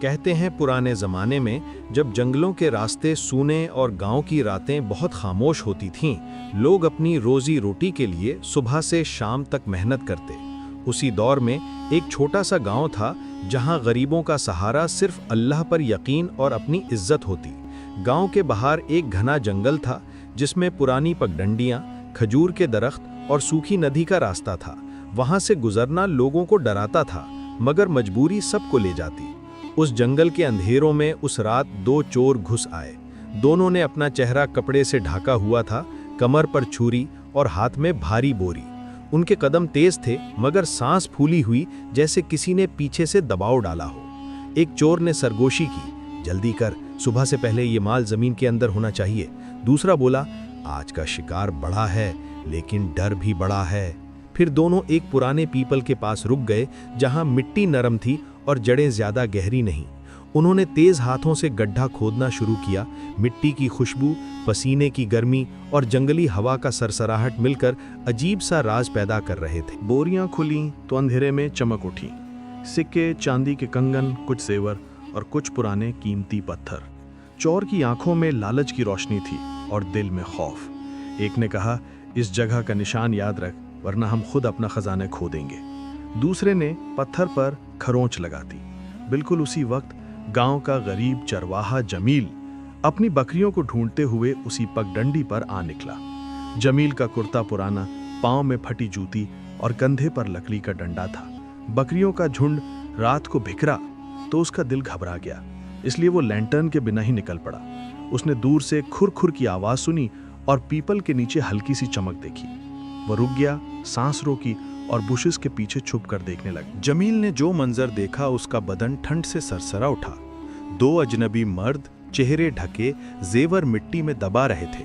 कहते हैं पुराने ज़माने में जब जंगलों के रास्ते सूने और गांव की रातें बहुत खामोश होती थीं, लोग अपनी रोजी रोटी के लिए सुबह से शाम तक मेहनत करते। उसी दौर में एक छोटा सा गांव था जहां गरीबों का सहारा सिर्फ अल्लाह पर यकीन और अपनी इज्जत होती। गांव के बाहर एक घना जंगल था जिसमें पुरानी पगडंडियां, खजूर के दरख्त और सूखी नदी का रास्ता था। वहां से गुजरना लोगों को डराता था, मगर मजबूरी सबको ले जाती। उस जंगल के अंधेरों में उस रात दो चोर घुस आए। दोनों ने अपना चेहरा कपड़े से ढका हुआ था, कमर पर छुरी और हाथ में भारी बोरी। उनके कदम तेज थे, मगर सांस फूली हुई जैसे किसी ने पीछे से दबाव डाला हो। एक चोर ने सरगोशी की, जल्दी कर, सुबह से पहले ये माल जमीन के अंदर होना चाहिए। दूसरा बोला, आज का शिकार बड़ा है लेकिन डर भी बड़ा है। फिर दोनों एक पुराने पीपल के पास रुक गए जहां मिट्टी नरम थी और जड़ें ज्यादा गहरी नहीं। उन्होंने तेज हाथों से गड्ढा खोदना शुरू किया। मिट्टी की खुशबू, पसीने की गर्मी और जंगली हवा का सरसराहट मिलकर अजीब सा राज पैदा कर रहे थे। बोरियां खुली तो अंधेरे में चमक उठी। सिक्के, चांदी के कंगन, कुछ जेवर और कुछ पुराने कीमती पत्थर। चोर की आंखों में लालच की रोशनी थी और दिल में खौफ। एक ने कहा, इस जगह का निशान याद रख, वरना हम खुद अपना खजाना खो देंगे। दूसरे ने पत्थर पर खरोंच लगा दी। बिल्कुल उसी वक्त गांव का गरीब चरवाहा जमील अपनी बकरियों को ढूंढते हुए उसी पगडंडी पर आ निकला। जमील का कुर्ता पुराना, पांव में फटी जूती और कंधे पर लकड़ी का डंडा था। बकरियों का झुंड रात को भिखरा तो उसका दिल घबरा गया, इसलिए वो लैंटर्न के बिना ही निकल पड़ा। उसने दूर से खुर-खुर की आवाज सुनी और पीपल के नीचे हल्की सी चमक देखी। वो रुक गया, सांस रोकी और बुशेस के पीछे छुप कर देखने लगा। जमील ने जो मंजर देखा उसका बदन ठंड से सरसरा उठा। दो अजनबी मर्द, चेहरे ढके, जेवर मिट्टी में दबा रहे थे।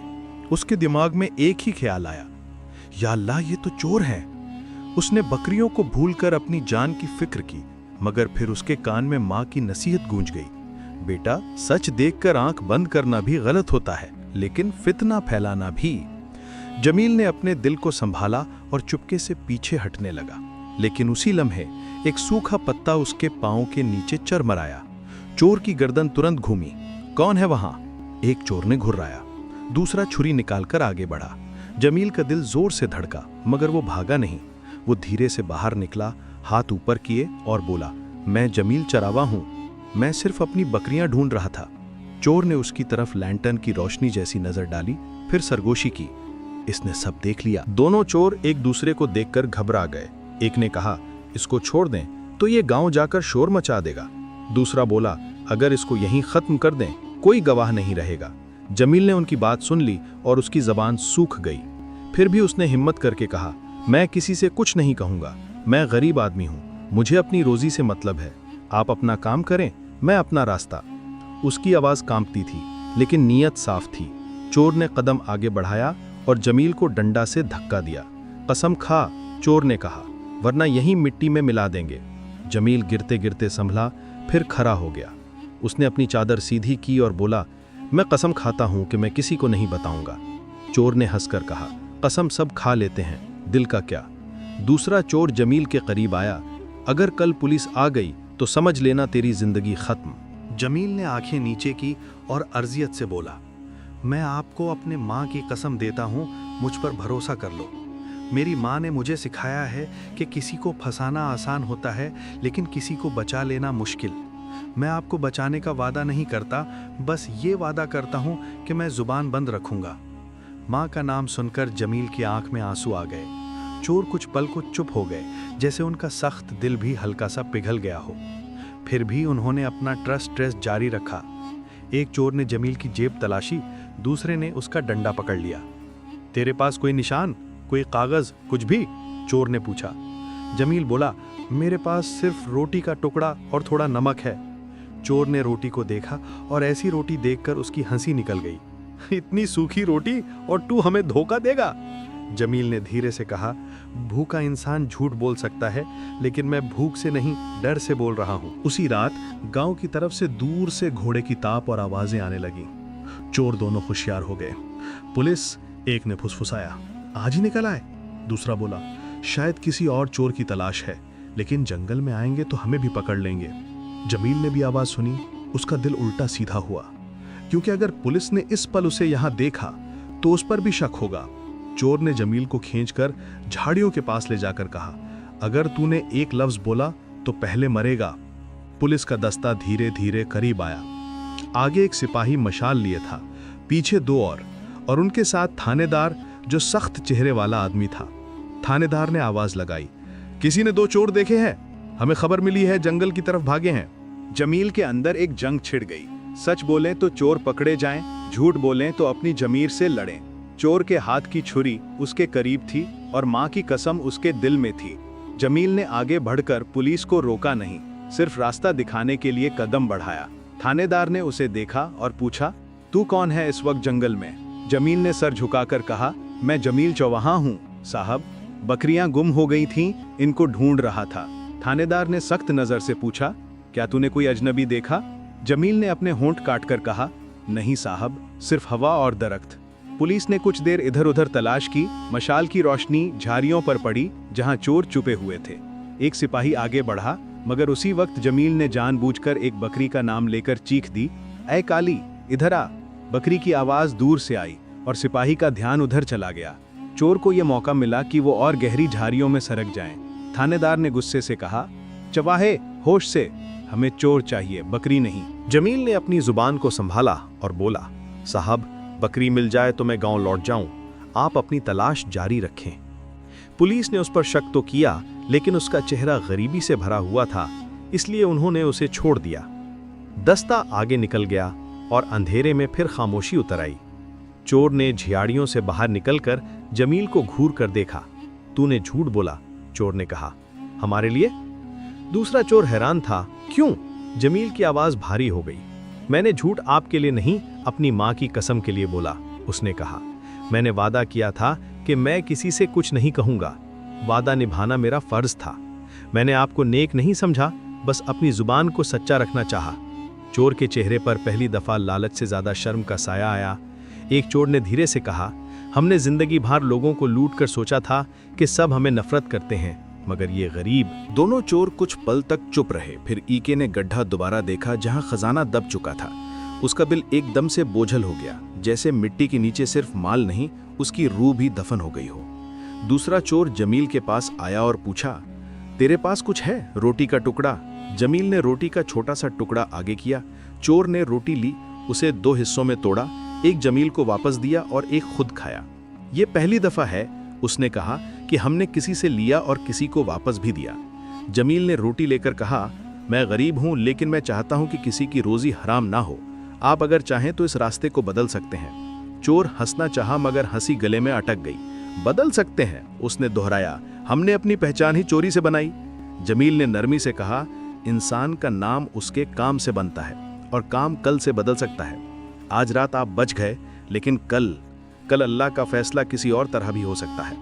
उसके दिमाग में एक ही ख्याल आया, या अल्लाह, ये तो चोर हैं। उसने बकरियों को भूलकर अपनी जान की फिक्र की, मगर फिर उसके कान में माँ की नसीहत गूंज गई, बेटा, सच देखकर आंख बंद करना भी गलत होता है, लेकिन फितना फैलाना भी। जमील ने अपने दिल को संभाला और चुपके से पीछे हटने लगा, लेकिन उसी लम्हे एक सूखा पत्ता उसके पांव के नीचे चरमराया। चोर की गर्दन तुरंत घूमी। कौन है वहां? एक चोर ने घुर्राया। दूसरा छुरी निकालकर आगे बढ़ा। जमील का दिल जोर से धड़का, मगर वो भागा नहीं। वो धीरे से बाहर निकला, हाथ ऊपर किए और बोला, मैं जमील चरावा हूं, मैं सिर्फ अपनी बकरियां ढूंढ रहा था। चोर ने उसकी तरफ लैंटर्न की रोशनी जैसी नजर डाली, फिर सरगोशी की, इसने सब देख लिया। दोनों चोर एक दूसरे को देखकर घबरा गए। एक ने कहा, इसको छोड़ दें तो ये गांव जाकर शोर मचा देगा। दूसरा बोला, अगर इसको यहीं खत्म कर दें कोई गवाह नहीं रहेगा। जमील ने उनकी बात सुन ली और उसकी जबान सूख गई। फिर भी उसने हिम्मत करके कहा, मैं किसी से कुछ नहीं कहूंगा, मैं गरीब आदमी हूं, मुझे अपनी रोजी से मतलब है। आप अपना काम करें, मैं अपना रास्ता। उसकी आवाज कांपती थी, लेकिन नीयत साफ थी। चोर ने कदम आगे बढ़ाया और जमील को डंडा से धक्का दिया। कसम खा, चोर ने कहा, वरना यहीं मिट्टी में मिला देंगे। जमील गिरते गिरते संभला, फिर खड़ा हो गया। उसने अपनी चादर सीधी की और बोला, मैं कसम खाता हूं कि मैं किसी को नहीं बताऊंगा। चोर ने हंसकर कहा, कसम सब खा लेते हैं, दिल का क्या। दूसरा चोर जमील के करीब आया, अगर कल पुलिस आ गई तो समझ लेना तेरी जिंदगी खत्म। जमील ने आंखें नीचे की और अर्जियत से बोला, मैं आपको अपने माँ की कसम देता हूँ, मुझ पर भरोसा कर लो। मेरी माँ ने मुझे सिखाया है कि किसी को फंसाना आसान होता है, लेकिन किसी को बचा लेना मुश्किल। मैं आपको बचाने का वादा नहीं करता, बस ये वादा करता हूँ कि मैं जुबान बंद रखूँगा। माँ का नाम सुनकर जमील की आंख में आंसू आ गए। चोर कुछ पल को चुप हो गए, जैसे उनका सख्त दिल भी हल्का सा पिघल गया हो। फिर भी उन्होंने अपना ट्रस्ट जारी रखा। एक चोर ने जमील की जेब तलाशी, दूसरे ने उसका डंडा पकड़ लिया। तेरे पास कोई निशान, कोई कागज, कुछ भी? चोर ने पूछा। जमील बोला, मेरे पास सिर्फ रोटी का टुकड़ा और थोड़ा नमक है। चोर ने रोटी को देखा और ऐसी रोटी देखकर उसकी हंसी निकल गई। इतनी सूखी रोटी और तू हमें धोखा देगा? जमील ने धीरे से कहा, भूखा इंसान झूठ बोल सकता है, लेकिन मैं भूख से नहीं, डर से बोल रहा हूँ। उसी रात गांव की तरफ से दूर से घोड़े की ताप और आवाजें आने लगी। चोर दोनों होशियार हो गए। पुलिस, एक ने फुसफुसाया, आज ही निकल आए। दूसरा बोला, शायद किसी और चोर की तलाश है, लेकिन जंगल में आएंगे तो हमें भी पकड़ लेंगे। जमील ने भी आवाज सुनी। उसका दिल उल्टा सीधा हुआ, क्योंकि अगर पुलिस ने इस पल उसे यहां देखा तो उस पर भी शक होगा। चोर ने जमील को खींचकर झाड़ियों के पास ले जाकर कहा, अगर तूने एक लफ्ज बोला तो पहले मरेगा। पुलिस का दस्ता धीरे धीरे करीब आया। आगे एक सिपाही मशाल लिए था, पीछे दो और उनके साथ थानेदार, जो सख्त चेहरे वाला आदमी था। थानेदार ने आवाज लगाई, किसी ने दो चोर देखे हैं? हमें खबर मिली है जंगल की तरफ भागे हैं। जमील के अंदर एक जंग छिड़ गई। सच बोलें तो चोर पकड़े जाएं, झूठ बोलें तो अपनी जमीर से लड़ें। चोर के हाथ की छुरी उसके करीब थी और मां की कसम उसके दिल में थी। जमील ने आगे बढ़कर पुलिस को रोका नहीं, सिर्फ रास्ता दिखाने के लिए कदम बढ़ाया। थानेदार ने उसे देखा और पूछा, तू कौन है इस वक्त जंगल में? जमील ने सर झुकाकर कहा, मैं जमील चौहान हूँ साहब, बकरियां गुम हो गई थीं, इनको ढूंढ रहा था। थानेदार ने सख्त नजर से पूछा, क्या तूने कोई अजनबी देखा? जमील ने अपने होंठ काटकर कहा, नहीं साहब, सिर्फ हवा और दरख्त। पुलिस ने कुछ देर इधर उधर तलाश की। मशाल की रोशनी झाड़ियों पर पड़ी जहां चोर छुपे हुए थे। एक सिपाही आगे बढ़ा, मगर उसी वक्त जमील ने जानबूझकर एक बकरी का नाम लेकर चीख दी, ऐ काली इधर आ। बकरी की आवाज दूर से आई और सिपाही का ध्यान उधर चला गया। चोर को यह मौका मिला कि वो और गहरी झाड़ियों में सरक जाएं। थानेदार ने गुस्से से कहा, चवाहे होश से, हमें चोर चाहिए, बकरी नहीं। जमील ने अपनी जुबान को संभाला और बोला, साहब, बकरी मिल जाए तो मैं गांव लौट जाऊं, आप अपनी तलाश जारी रखें। पुलिस ने उस पर शक तो किया, लेकिन उसका चेहरा गरीबी से भरा हुआ था, इसलिए उन्होंने उसे छोड़ दिया। दस्ता आगे निकल गया और अंधेरे में फिर खामोशी उतर आई। चोर ने झियाड़ियों से बाहर निकलकर जमील को घूर कर देखा। तूने झूठ बोला, चोर ने कहा, हमारे लिए? दूसरा चोर हैरान था, क्यों? जमील की आवाज भारी हो गई। मैंने झूठ आपके लिए नहीं, अपनी मां की कसम के लिए बोला, उसने कहा। मैंने वादा किया था कि मैं किसी से कुछ नहीं कहूंगा। वादा निभाना मेरा फर्ज था। मैंने आपको नेक नहीं समझा, बस अपनी जुबान को सच्चा रखना चाहा। चोर के चेहरे पर पहली दफा लालच से ज्यादा शर्म का साया आया। एक चोर ने धीरे से कहा, हमने जिंदगी भर लोगों को लूट कर सोचा था कि सब हमें नफरत करते हैं, मगर ये गरीब। दोनों चोर कुछ पल तक चुप रहे। फिर ईके ने गड्ढा दोबारा देखा जहां खजाना दब चुका था। उसका दिल एकदम से बोझल हो गया, जैसे मिट्टी के नीचे सिर्फ माल नहीं, उसकी रूह भी दफन हो गई हो। दूसरा चोर जमील के पास आया और पूछा, तेरे पास कुछ है? रोटी का टुकड़ा। जमील ने रोटी का छोटा सा टुकड़ा आगे किया। चोर ने रोटी ली, उसे दो हिस्सों में तोड़ा, एक जमील को वापस दिया और एक खुद खाया। ये पहली दफा है, उसने कहा, कि हमने किसी से लिया और किसी को वापस भी दिया। जमील ने रोटी लेकर कहा, मैं गरीब हूं, लेकिन मैं चाहता हूं कि किसी की रोजी हराम ना हो। आप अगर चाहें तो इस रास्ते को बदल सकते हैं। चोर हंसना चाहा, मगर हंसी गले में अटक गई। बदल सकते हैं, उसने दोहराया, हमने अपनी पहचान ही चोरी से बनाई। जमील ने नरमी से कहा, इंसान का नाम उसके काम से बनता है और काम कल से बदल सकता है। आज रात आप बच गए, लेकिन कल अल्लाह का फैसला किसी और तरह भी हो सकता है।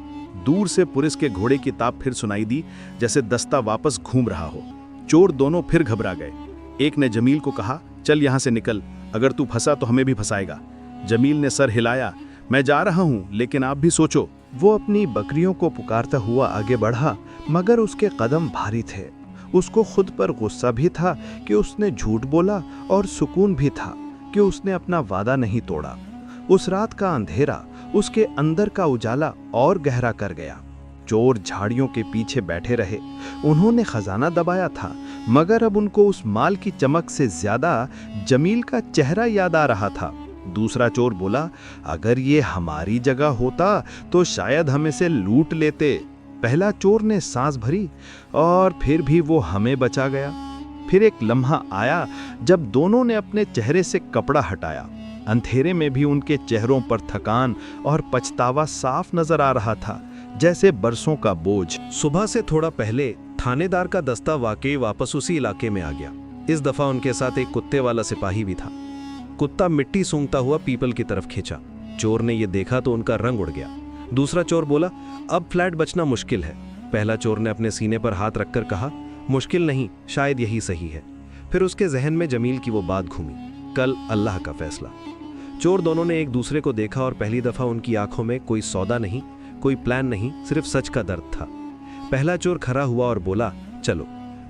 दूर से पुलिस के घोड़े की ताप फिर सुनाई दी, जैसे दस्ता वापस घूम रहा हो। चोर दोनों फिर घबरा गए। एक ने जमील को कहा, चल यहां से निकल, अगर तू फंसा तो हमें भी फंसाएगा। जमील ने सर हिलाया, मैं जा रहा हूं, लेकिन आप भी सोचो। वो अपनी बकरियों को पुकारता हुआ आगे बढ़ा, मगर उसके कदम भारी थे। उसको खुद पर गुस्सा भी था कि उसने झूठ बोला और सुकून भी था कि उसने अपना वादा नहीं तोड़ा। उस रात का अंधेरा उसके अंदर का उजाला और गहरा कर गया। चोर झाड़ियों के पीछे बैठे रहे। उन्होंने खजाना दबाया था, मगर अब उनको उस माल की चमक से ज्यादा जमील का चेहरा याद आ रहा था। दूसरा चोर बोला, अगर ये हमारी जगह होता तो शायद हमें से लूट लेते। पहला चोर ने सांस भरी और फिर भी वो हमें बचा गया। फिर एक लम्हा आया जब दोनों ने अपने चेहरे से कपड़ा हटाया। अंधेरे में भी उनके चेहरों पर थकान और पछतावा साफ नजर आ रहा था, जैसे बरसों का बोझ। सुबह से थोड़ा पहले थानेदार का दस्ता वाकई वापस उसी इलाके में आ गया। इस दफा उनके साथ एक कुत्ते वाला सिपाही भी था। कुत्ता मिट्टी सूंघता हुआ पीपल की तरफ खींचा। चोर ने यह देखा तो उनका रंग उड़ गया। दूसरा चोर बोला, अब फ्लैट बचना मुश्किल है। पहला चोर ने अपने सीने पर हाथ रखकर कहा, मुश्किल नहीं, शायद यही सही है। फिर उसके जहन में जमील की वो बात घूमी, कल अल्लाह का फैसला। चोर दोनों ने एक दूसरे को देखा और पहली दफा उनकी आंखों में कोई सौदा नहीं, कोई प्लान नहीं, सिर्फ सच का दर्द था। पहला चोर खड़ा हुआ और बोला, चलो।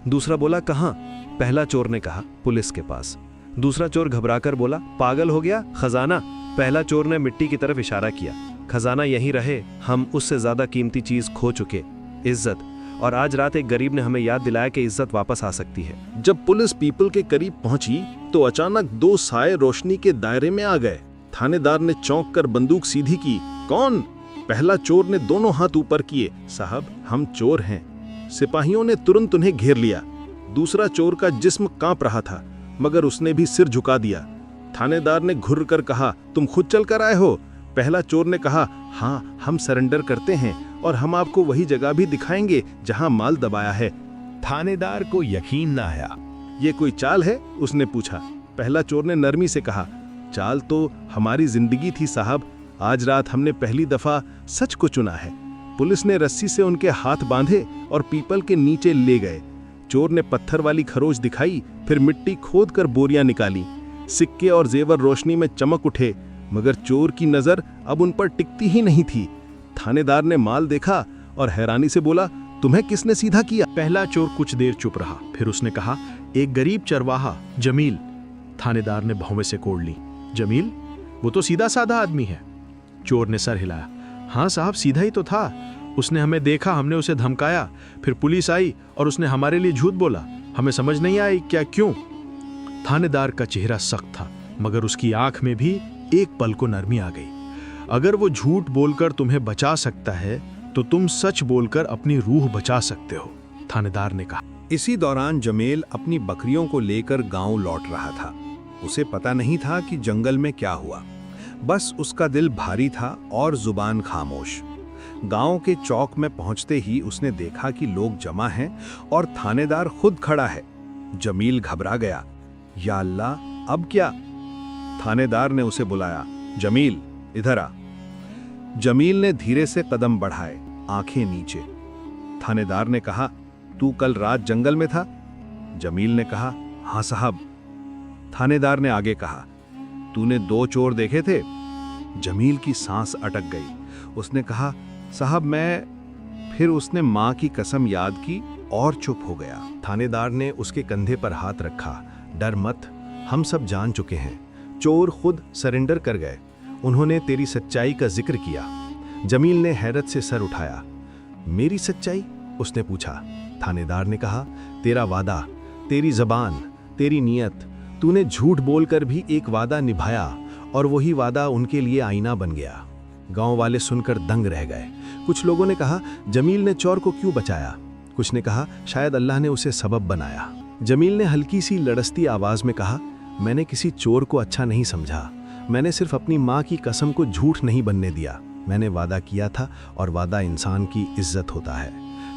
दूसरा बोला, कहाँ? पहला चोर ने कहा, पुलिस के पास। दूसरा चोर घबराकर बोला, पागल हो गया, खजाना। पहला चोर ने मिट्टी की तरफ इशारा किया, खजाना यहीं रहे, हम उससे ज्यादा कीमती चीज खो चुके, इज्जत। और आज रात एक गरीब ने हमें याद दिलाया कि इज्जत वापस आ सकती है। जब पुलिस पीपल के करीब पहुंची तो अचानक दो साए रोशनी के दायरे में आ गए। थानेदार ने चौंक कर बंदूक सीधी की। कौन? पहला चोर ने दोनों हाथ ऊपर किए। साहब, हम चोर हैं। सिपाहियों ने तुरंत उन्हें घेर लिया। दूसरा चोर का जिस्म कांप रहा था, मगर उसने भी सिर झुका दिया। थानेदार ने घुर कर कहा, तुम खुद चल कर आए हो? पहला चोर ने कहा, हाँ, हम सरेंडर करते हैं और हम आपको वही जगह भी दिखाएंगे जहां माल दबाया है। थानेदार को यकीन न आया। ये कोई चाल है? उसने पूछा। पहला चोर ने नरमी से कहा, चाल तो हमारी जिंदगी थी साहब। आज रात हमने पहली दफा सच को चुना है। पुलिस ने रस्सी से उनके हाथ बांधे और पीपल के नीचे ले गए। चोर ने पत्थर वाली खरोच दिखाई, फिर मिट्टी खोद कर बोरियां निकाली। सिक्के और जेवर रोशनी में चमक उठे, मगर चोर की नजर अब उन पर टिकती ही नहीं थी। थानेदार ने माल देखा और हैरानी से बोला, तुम्हें किसने सीधा किया? पहला चोर कुछ देर चुप रहा, फिर उसने कहा, एक गरीब चरवाहा, जमील। थानेदार ने भौंवे से कोड़ ली। जमील? वो तो सीधा साधा आदमी है। चोर ने सर हिलाया। हाँ साहब, सीधा ही तो था। उसने हमें देखा, हमने उसे धमकाया, फिर पुलिस आई और उसने हमारे लिए झूठ बोला। हमें समझ नहीं आई क्या क्यों। थानेदार का चेहरा सख्त था, मगर उसकी आंख में भी एक पल को नरमी आ गई। अगर वो झूठ बोलकर तुम्हें बचा सकता है तो तुम सच बोलकर अपनी रूह बचा सकते हो, थानेदार ने कहा। इसी दौरान जमील अपनी बकरियों को लेकर गांव लौट रहा था। उसे पता नहीं था कि जंगल में क्या हुआ, बस उसका दिल भारी था और जुबान खामोश। गांव के चौक में पहुंचते ही उसने देखा कि लोग जमा हैं और थानेदार खुद खड़ा है। जमील घबरा गया। या अल्लाह, अब क्या? थानेदार ने उसे बुलाया। जमील, इधर आ। जमील ने धीरे से कदम बढ़ाए, आंखें नीचे। थानेदार ने कहा, तू कल रात जंगल में था? जमील ने कहा, हाँ साहब। थानेदार ने आगे कहा, तूने दो चोर देखे थे? जमील की सांस अटक गई। उसने कहा, साहब मैं। फिर उसने मां की कसम याद की और चुप हो गया। थानेदार ने उसके कंधे पर हाथ रखा। डर मत, हम सब जान चुके हैं। चोर खुद सरेंडर कर गए। उन्होंने तेरी सच्चाई का जिक्र किया। जमील ने हैरत से सर उठाया। मेरी सच्चाई? उसने पूछा। थानेदार ने कहा, तेरा वादा, तेरी जबान, तेरी नियत। तूने झूठ बोलकर भी एक वादा निभाया और वही वादा उनके लिए आईना बन गया। गांव वाले सुनकर दंग रह गए। कुछ लोगों ने कहा, जमील ने चोर को क्यों बचाया? कुछ ने कहा, शायद अल्लाह ने उसे सबब बनाया। जमील ने हल्की सी लड़सती आवाज में कहा, मैंने किसी चोर को अच्छा नहीं समझा। मैंने सिर्फ अपनी माँ की कसम को झूठ नहीं बनने दिया। मैंने वादा किया था और वादा इंसान की इज्जत होता है।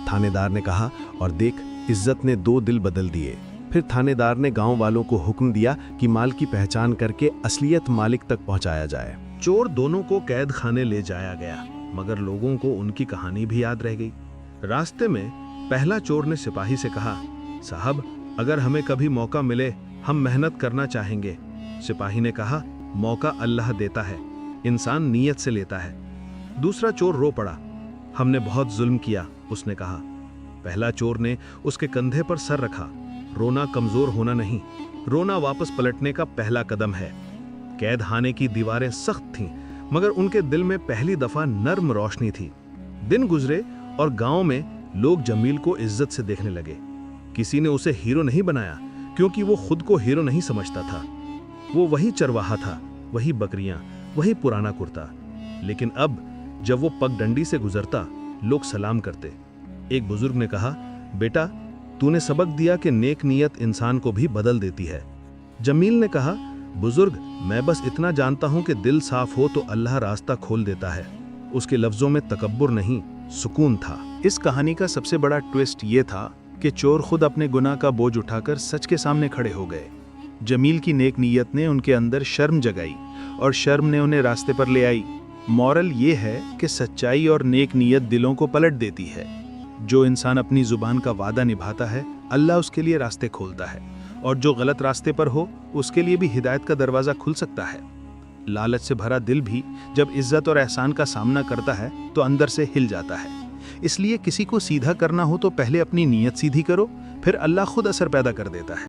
थानेदार ने कहा, और देख, इज्जत ने दो दिल बदल दिए। फिर थानेदार ने गांव वालों को हुक्म दिया कि माल की पहचान करके असलियत मालिक तक पहुंचाया जाए। चोर दोनों को कैद खाने ले जाया गया, मगर लोगों को उनकी कहानी भी याद रह गई। रास्ते में पहला चोर ने सिपाही से कहा, साहब अगर हमें कभी मौका मिले हम मेहनत करना चाहेंगे। सिपाही ने कहा, मौका अल्लाह देता है, इंसान नीयत से लेता है। दूसरा चोर रो पड़ा। हमने बहुत जुल्म किया, उसने कहा। पहला चोर ने उसके कंधे पर सर रखा। रोना कमजोर होना नहीं, रोना वापस पलटने का पहला कदम है। कैद खाने की दीवारें सख्त थीं, मगर उनके दिल में पहली दफा नर्म रोशनी थी। दिन गुजरे और गांव में लोग जमील को इज्जत से देखने लगे। किसी ने उसे हीरो नहीं बनाया, क्योंकि वो खुद को हीरो नहीं समझता था। वो वही चरवाहा था, वही बकरियां, वही पुराना कुर्ता। लेकिन अब जब वो पगडंडी से गुजरता, लोग सलाम करते। एक बुजुर्ग ने कहा, बेटा तूने सबक दिया कि नेक नियत इंसान को भी बदल देती है। जमील ने कहा, बुजुर्ग मैं बस इतना जानता हूं कि दिल साफ हो तो अल्लाह रास्ता खोल देता है। उसके लफ्जों में तकब्बुर नहीं, सुकून था। इस कहानी का सबसे बड़ा ट्विस्ट ये था कि चोर खुद अपने गुनाह का बोझ उठाकर सच के सामने खड़े हो गए। जमील की नेक नीयत ने उनके अंदर शर्म जगाई और शर्म ने उन्हें रास्ते पर ले आई। मॉरल ये है कि सच्चाई और नेक नीयत दिलों को पलट देती है। जो इंसान अपनी जुबान का वादा निभाता है, अल्लाह उसके लिए रास्ते खोलता है, और जो गलत रास्ते पर हो उसके लिए भी हिदायत का दरवाज़ा खुल सकता है। लालच से भरा दिल भी जब इज्जत और एहसान का सामना करता है तो अंदर से हिल जाता है। इसलिए किसी को सीधा करना हो तो पहले अपनी नीयत सीधी करो, फिर अल्लाह खुद असर पैदा कर देता है।